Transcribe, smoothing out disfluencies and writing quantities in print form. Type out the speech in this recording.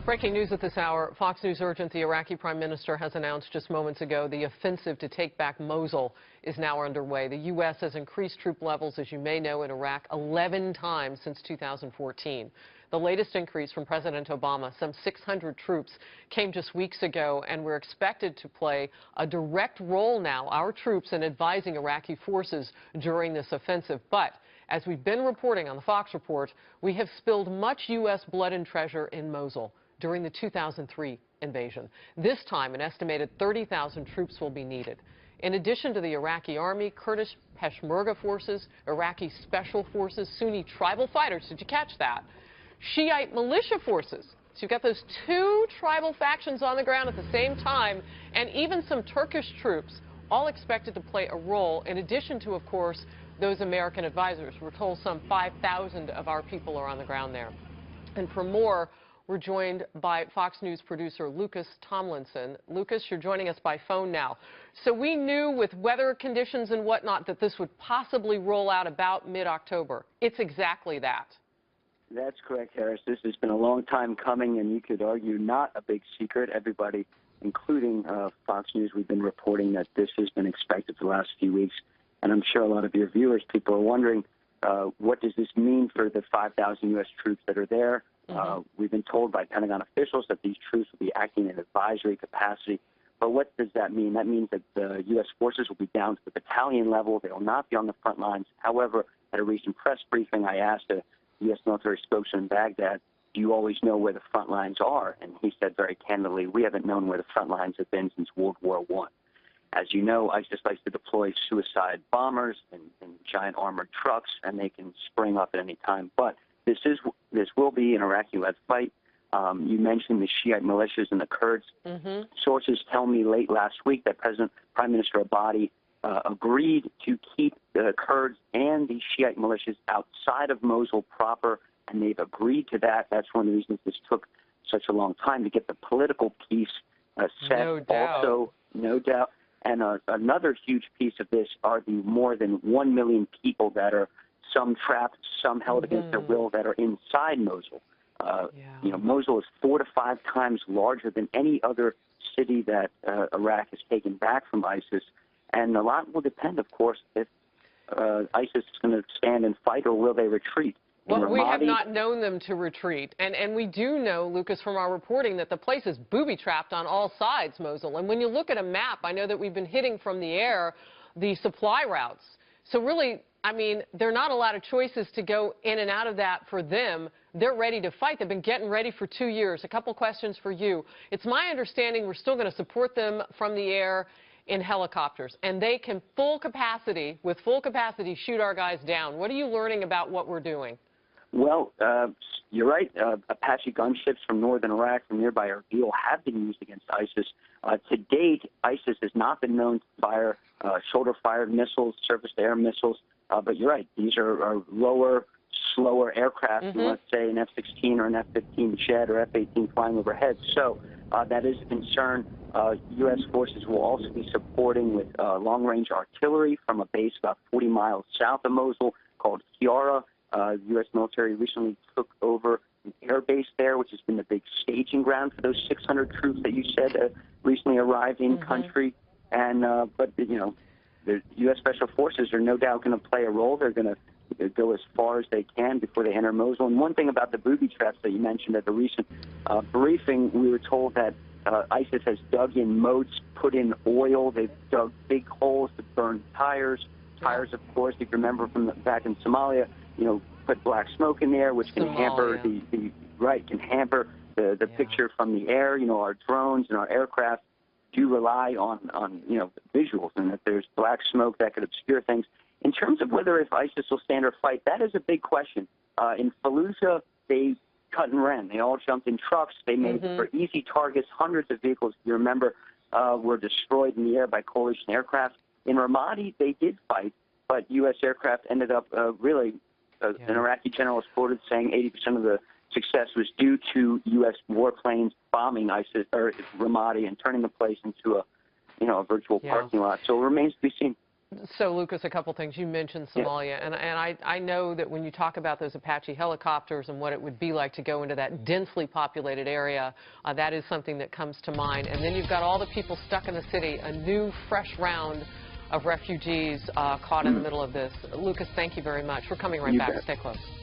Breaking news at this hour. Fox News urgent: the Iraqi Prime Minister has announced just moments ago the offensive to take back Mosul is now underway. The U.S. has increased troop levels, as you may know, in Iraq 11 times since 2014. The latest increase from President Obama, some 600 troops, came just weeks ago, and we're expected to play a direct role now, our troops, in advising Iraqi forces during this offensive. But as we've been reporting on the Fox Report, we have spilled much U.S. blood and treasure in Mosul during the 2003 invasion. This time, an estimated 30,000 troops will be needed. In addition to the Iraqi army, Kurdish Peshmerga forces, Iraqi special forces, Sunni tribal fighters, did you catch that? Shiite militia forces. So you've got those two tribal factions on the ground at the same time, and even some Turkish troops, all expected to play a role, in addition to, of course, those American advisors. We're told some 5,000 of our people are on the ground there. And for more, we're joined by Fox News producer Lucas Tomlinson. Lucas, you're joining us by phone now. So we knew with weather conditions and whatnot that this would possibly roll out about mid-October. It's exactly that. That's correct, Harris. This has been a long time coming, and you could argue not a big secret. Everybody, including Fox News, we've been reporting that this has been expected for the last few weeks. And I'm sure a lot of your viewers, people are wondering, what does this mean for the 5,000 U.S. troops that are there? We've been told by Pentagon officials that these troops will be acting in advisory capacity. But what does that mean? That means that the U.S. forces will be down to the battalion level. They will not be on the front lines. However, at a recent press briefing, I asked a U.S. military spokesman in Baghdad, do you always know where the front lines are? And he said very candidly, we haven't known where the front lines have been since World War I. As you know, ISIS likes to deploy suicide bombers and giant armored trucks, and they can spring up at any time. But this will be an Iraqi-led fight. You mentioned the Shiite militias and the Kurds. Sources tell me late last week that Prime Minister Abadi agreed to keep the Kurds and the Shiite militias outside of Mosul proper, and they've agreed to that. That's one of the reasons this took such a long time to get the political piece set. No doubt. Also, no doubt. And another huge piece of this are the more than 1 million people that are some trapped, some held against their will, that are inside Mosul. You know, Mosul is 4 to 5 times larger than any other city that Iraq has taken back from ISIS. And a lot will depend, of course, if ISIS is going to stand and fight, or will they retreat. Well, we have not known them to retreat. And we do know, Lucas, from our reporting, that the place is booby-trapped on all sides, Mosul. And when you look at a map, I know that we've been hitting from the air the supply routes. So really, I mean, there are not a lot of choices to go in and out of that for them. They're ready to fight. They've been getting ready for 2 years. A couple questions for you. It's my understanding we're still going to support them from the air in helicopters, and they can with full capacity, shoot our guys down. What are you learning about what we're doing? Well, you're right. Apache gunships from northern Iraq, from nearby Erbil, have been used against ISIS. To date, ISIS has not been known to fire shoulder-fired missiles, surface-to-air missiles. But you're right. These are lower, slower aircraft, let's say an F-16 or an F-15 jet or F-18 flying overhead. So that is a concern. U.S. forces will also be supporting with long-range artillery from a base about 40 miles south of Mosul called Kiara. U.S. military recently took over an air base there, which has been the big staging ground for those 600 troops that you said recently arrived in country. And but you know, the U.S. Special Forces are no doubt going to play a role. They're going to go as far as they can before they enter Mosul. And one thing about the booby traps that you mentioned at the recent briefing, we were told that ISIS has dug in moats, put in oil. They've dug big holes to burn tires. Tires, of course, if you remember from back in Somalia, you know, put black smoke in there, which can hamper the picture from the air. You know, our drones and our aircraft do rely on you know, visuals, and if there's black smoke, that could obscure things. In terms of whether if ISIS will stand or fight, that is a big question. In Fallujah, they cut and ran. They all jumped in trucks. They made for easy targets. Hundreds of vehicles, you remember, were destroyed in the air by coalition aircraft. In Ramadi, they did fight, but U.S. aircraft ended up an Iraqi general was quoted saying 80% of the success was due to U.S. warplanes bombing ISIS or Ramadi and turning the place into a virtual parking lot. So it remains to be seen. So, Lucas, a couple things. You mentioned Somalia, and I know that when you talk about those Apache helicopters and what it would be like to go into that densely populated area, that is something that comes to mind. And then you've got all the people stuck in the city, a new, fresh round of refugees caught in the middle of this. Lucas, thank you very much. We're coming right back. Stay close.